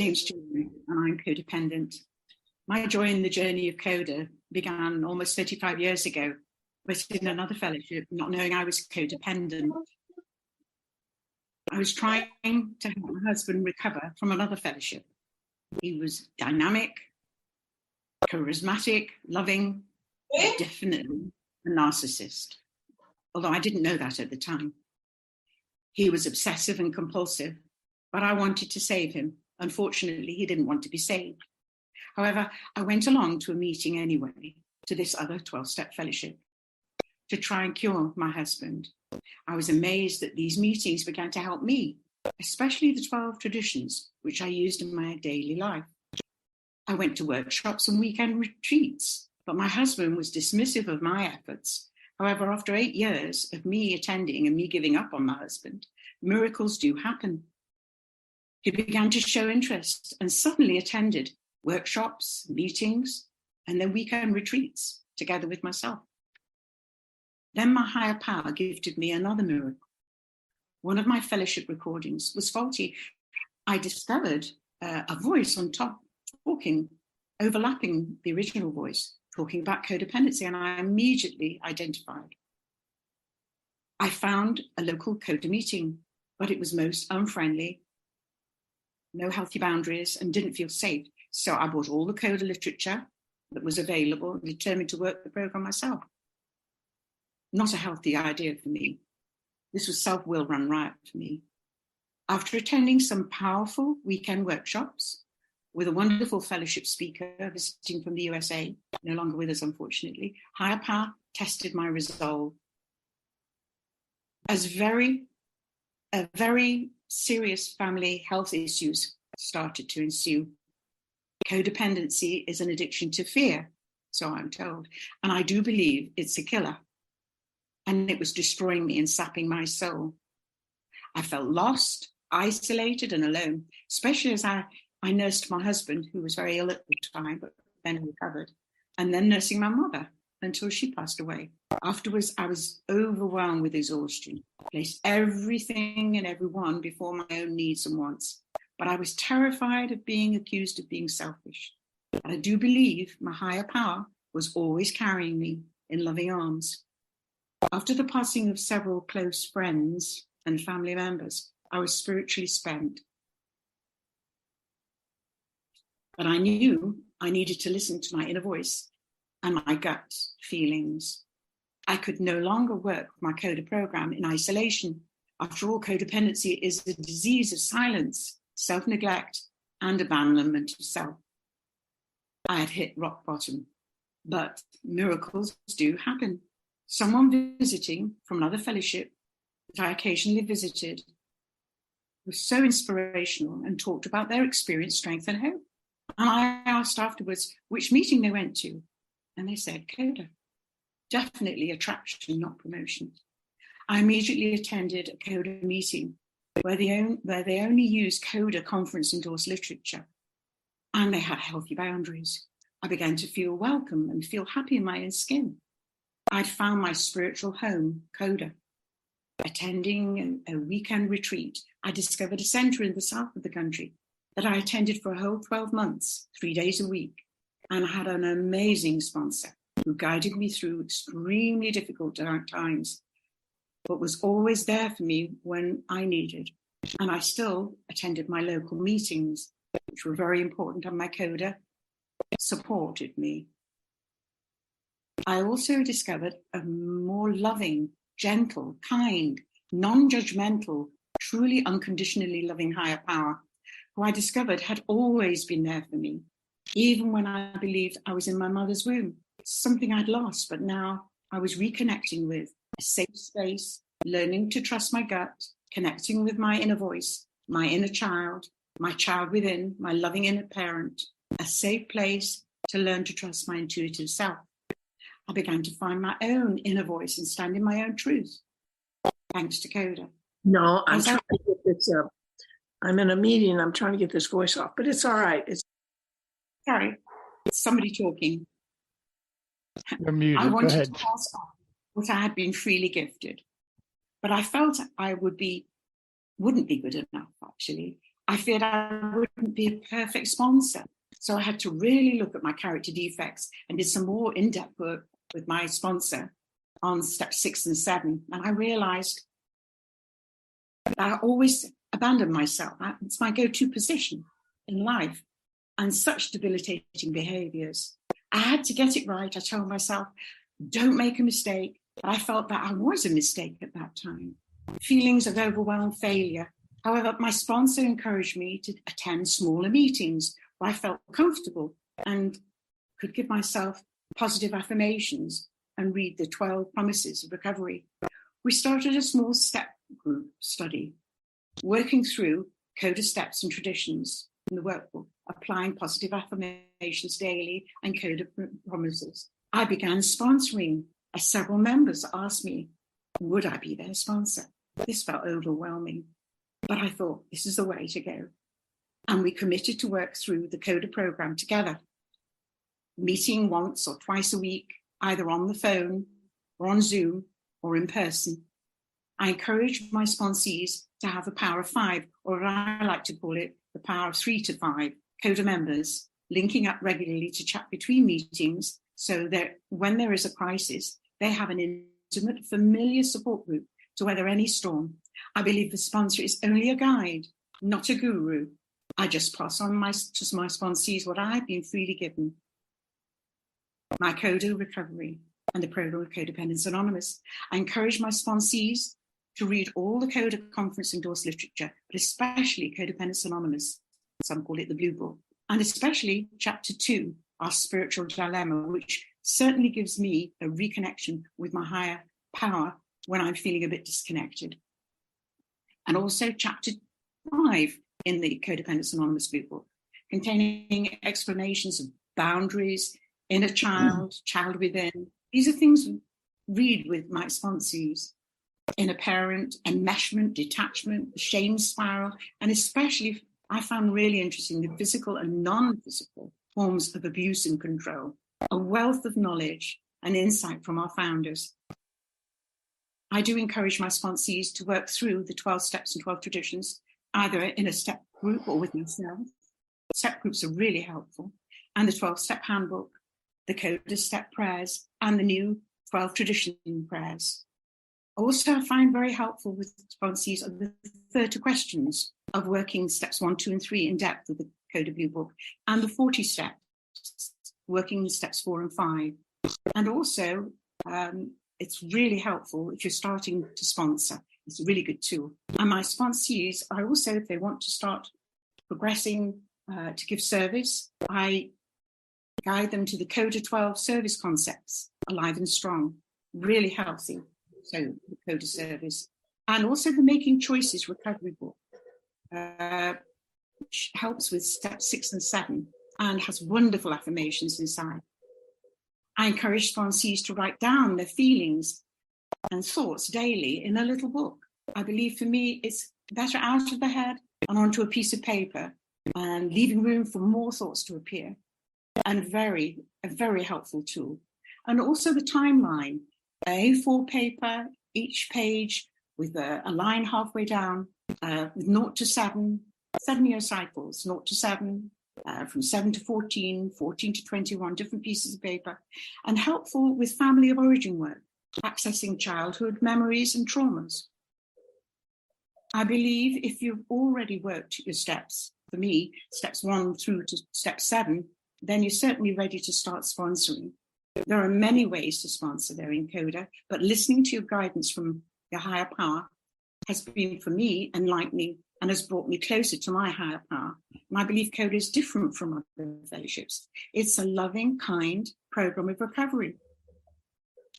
name's Gillian, and I'm codependent. My joy in the journey of CoDA began almost 35 years ago, with in another fellowship, not knowing I was codependent. I was trying to help my husband recover from another fellowship. He was dynamic, charismatic, loving, definitely a narcissist, although I didn't know that at the time. He was obsessive and compulsive, but I wanted to save him. Unfortunately, he didn't want to be saved. However, I went along to a meeting anyway, to this other 12-step fellowship, to try and cure my husband. I was amazed that these meetings began to help me, especially the 12 traditions, which I used in my daily life. I went to workshops and weekend retreats, but my husband was dismissive of my efforts. However, after 8 years of me attending and me giving up on my husband, miracles do happen. He began to show interest and suddenly attended workshops, meetings, and then weekend retreats together with myself. Then my higher power gifted me another miracle. One of my fellowship recordings was faulty. I discovered a voice on top, talking, overlapping the original voice, talking about codependency, and I immediately identified. I found a local CoDA meeting, but it was most unfriendly, no healthy boundaries, and didn't feel safe. So I bought all the CoDA literature that was available and determined to work the program myself. Not a healthy idea for me. This was self-will run riot for me. After attending some powerful weekend workshops with a wonderful fellowship speaker visiting from the USA, no longer with us, unfortunately, higher power tested my resolve. As very serious family health issues started to ensue. Codependency is an addiction to fear, so I'm told, and I do believe it's a killer. And it was destroying me and sapping my soul. I felt lost, isolated, and alone, especially as I nursed my husband, who was very ill at the time, but then recovered, and then nursing my mother until she passed away. Afterwards, I was overwhelmed with exhaustion, placed everything and everyone before my own needs and wants. But I was terrified of being accused of being selfish. But I do believe my higher power was always carrying me in loving arms. After the passing of several close friends and family members, I was spiritually spent. But I knew I needed to listen to my inner voice and my gut feelings. I could no longer work my CoDA program in isolation. After all, codependency is a disease of silence, self-neglect, and abandonment of self. I had hit rock bottom, but miracles do happen. Someone visiting from another fellowship that I occasionally visited was so inspirational and talked about their experience, strength, and hope. And I asked afterwards which meeting they went to, and they said CoDA. Definitely attraction, not promotion. I immediately attended a CoDA meeting where they only used CoDA conference-endorsed literature, and they had healthy boundaries. I began to feel welcome and feel happy in my own skin. I'd found my spiritual home, CoDA. Attending a weekend retreat, I discovered a centre in the south of the country that I attended for a whole 12 months, 3 days a week, and I had an amazing sponsor who guided me through extremely difficult times, but was always there for me when I needed. And I still attended my local meetings, which were very important, and my CoDA supported me. I also discovered a more loving, gentle, kind, non-judgmental, truly unconditionally loving higher power, who I discovered had always been there for me, even when I believed I was in my mother's womb, something I'd lost, but now I was reconnecting with a safe space, learning to trust my gut, connecting with my inner voice, my inner child, my child within, my loving inner parent, a safe place to learn to trust my intuitive self. I began to find my own inner voice and stand in my own truth, thanks to CoDA. No, I'm trying to get this up. I'm in a meeting. I'm trying to get this voice off, but it's all right. Sorry, it's somebody talking. You're muted. I wanted Go ahead. to pass on what I had been freely gifted, but I felt I wouldn't be good enough, actually. I feared I wouldn't be a perfect sponsor. So I had to really look at my character defects and did some more in-depth work with my sponsor on step 6 and 7. And I realized that I always abandoned myself. It's my go-to position in life, and such debilitating behaviors. I had to get it right. I told myself, don't make a mistake. But I felt that I was a mistake at that time. Feelings of overwhelmed failure. However, my sponsor encouraged me to attend smaller meetings where I felt comfortable and could give myself positive affirmations and read the 12 promises of recovery. We started a small step group study, working through CoDA steps and traditions in the workbook, applying positive affirmations daily and CoDA promises. I began sponsoring as several members asked me, would I be their sponsor? This felt overwhelming, but I thought this is the way to go. And we committed to work through the CoDA program together, meeting once or twice a week, either on the phone or on Zoom or in person. I encourage my sponsees to have the power of 5, or I like to call it the power of 3 to 5 CoDA members, linking up regularly to chat between meetings so that when there is a crisis, they have an intimate, familiar support group to weather any storm. I believe the sponsor is only a guide, not a guru. I just pass on to my sponsees what I've been freely given. My CoDA recovery and the program of Codependence Anonymous. I encourage my sponsees to read all the CoDA conference endorsed literature, but especially Codependence Anonymous. Some call it the Blue Book, and especially chapter 2, Our Spiritual Dilemma, which certainly gives me a reconnection with my higher power when I'm feeling a bit disconnected. And also chapter 5 in the Codependence Anonymous Blue Book, containing explanations of boundaries, inner child, child within. These are things we read with my sponsees. Inner parent, enmeshment, detachment, the shame spiral, and especially I found really interesting the physical and non-physical forms of abuse and control, a wealth of knowledge and insight from our founders. I do encourage my sponsees to work through the 12 steps and 12 traditions, either in a step group or with myself. Step groups are really helpful, and the 12-step handbook, the CoDA step prayers, and the new 12 tradition prayers. Also, I find very helpful with sponsees are the 30 questions of working steps 1, 2, and 3 in depth with the CoDA Blue Book, and the 40 steps, working steps 4 and 5. And also, it's really helpful if you're starting to sponsor. It's a really good tool. And my sponsees are also, if they want to start progressing to give service, I guide them to the CoDA 12 service concepts, alive and strong, really healthy. So the CoDA service, and also the Making Choices recovery book, which helps with step 6 and 7 and has wonderful affirmations inside. I encourage sponsees to write down their feelings and thoughts daily in a little book. I believe for me, it's better out of the head and onto a piece of paper and leaving room for more thoughts to appear. And a very helpful tool. And also the timeline, A4 paper, each page with a line halfway down, with 0 to 7, 7-year cycles, 0 to 7, from 7 to 14, 14 to 21, different pieces of paper, and helpful with family of origin work, accessing childhood memories and traumas. I believe if you've already worked your steps, for me, steps 1 through to step 7, then you're certainly ready to start sponsoring. There are many ways to sponsor there in CoDA, but listening to your guidance from your higher power has been, for me, enlightening and has brought me closer to my higher power. And I believe CoDA is different from other fellowships. It's a loving, kind program of recovery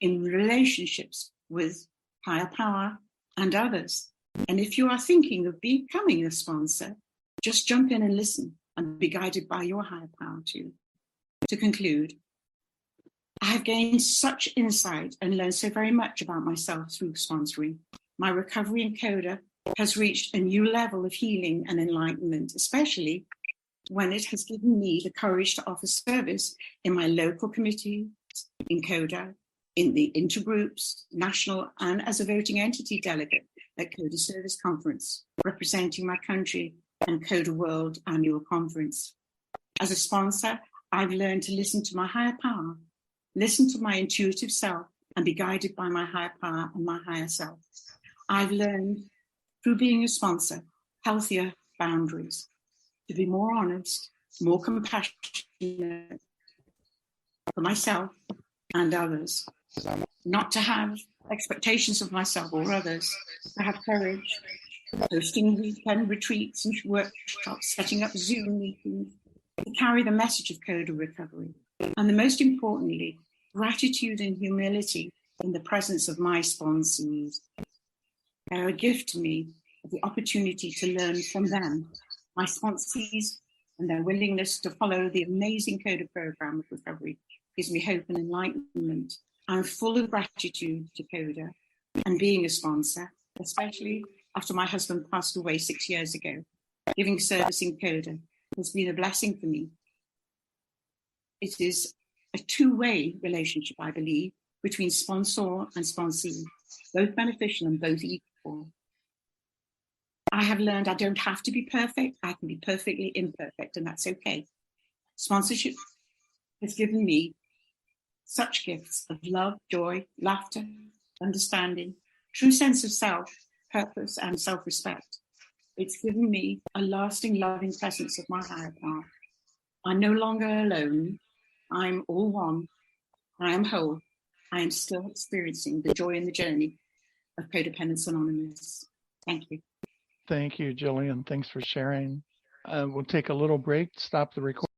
in relationships with higher power and others. And if you are thinking of becoming a sponsor, just jump in and listen and be guided by your higher power too. To conclude, I have gained such insight and learned so very much about myself through sponsoring. My recovery in CoDA has reached a new level of healing and enlightenment, especially when it has given me the courage to offer service in my local committee, in CoDA, in the intergroups, national, and as a voting entity delegate at CoDA Service Conference, representing my country and CoDA World Annual Conference. As a sponsor, I've learned to listen to my higher power, listen to my intuitive self, and be guided by my higher power and my higher self. I've learned through being a sponsor, healthier boundaries, to be more honest, more compassionate for myself and others, not to have expectations of myself or others, to have courage, hosting weekend retreats and workshops, setting up Zoom meetings, to carry the message of CoDA recovery. And the most importantly, gratitude and humility in the presence of my sponsees. They're a gift to me of the opportunity to learn from them, my sponsees, and their willingness to follow the amazing CoDA program of recovery gives me hope and enlightenment. I'm full of gratitude to CoDA and being a sponsor, especially after my husband passed away 6 years ago. Giving service in CoDA has been a blessing for me. It is a two-way relationship, I believe, between sponsor and sponsee, both beneficial and both equal. I have learned I don't have to be perfect. I can be perfectly imperfect, and that's okay. Sponsorship has given me such gifts of love, joy, laughter, understanding, true sense of self, purpose, and self-respect. It's given me a lasting, loving presence of my higher power. I'm no longer alone. I'm all one. I am whole. I am still experiencing the joy and the journey of Codependence Anonymous. Thank you. Thank you, Gillian. Thanks for sharing. We'll take a little break, stop the recording.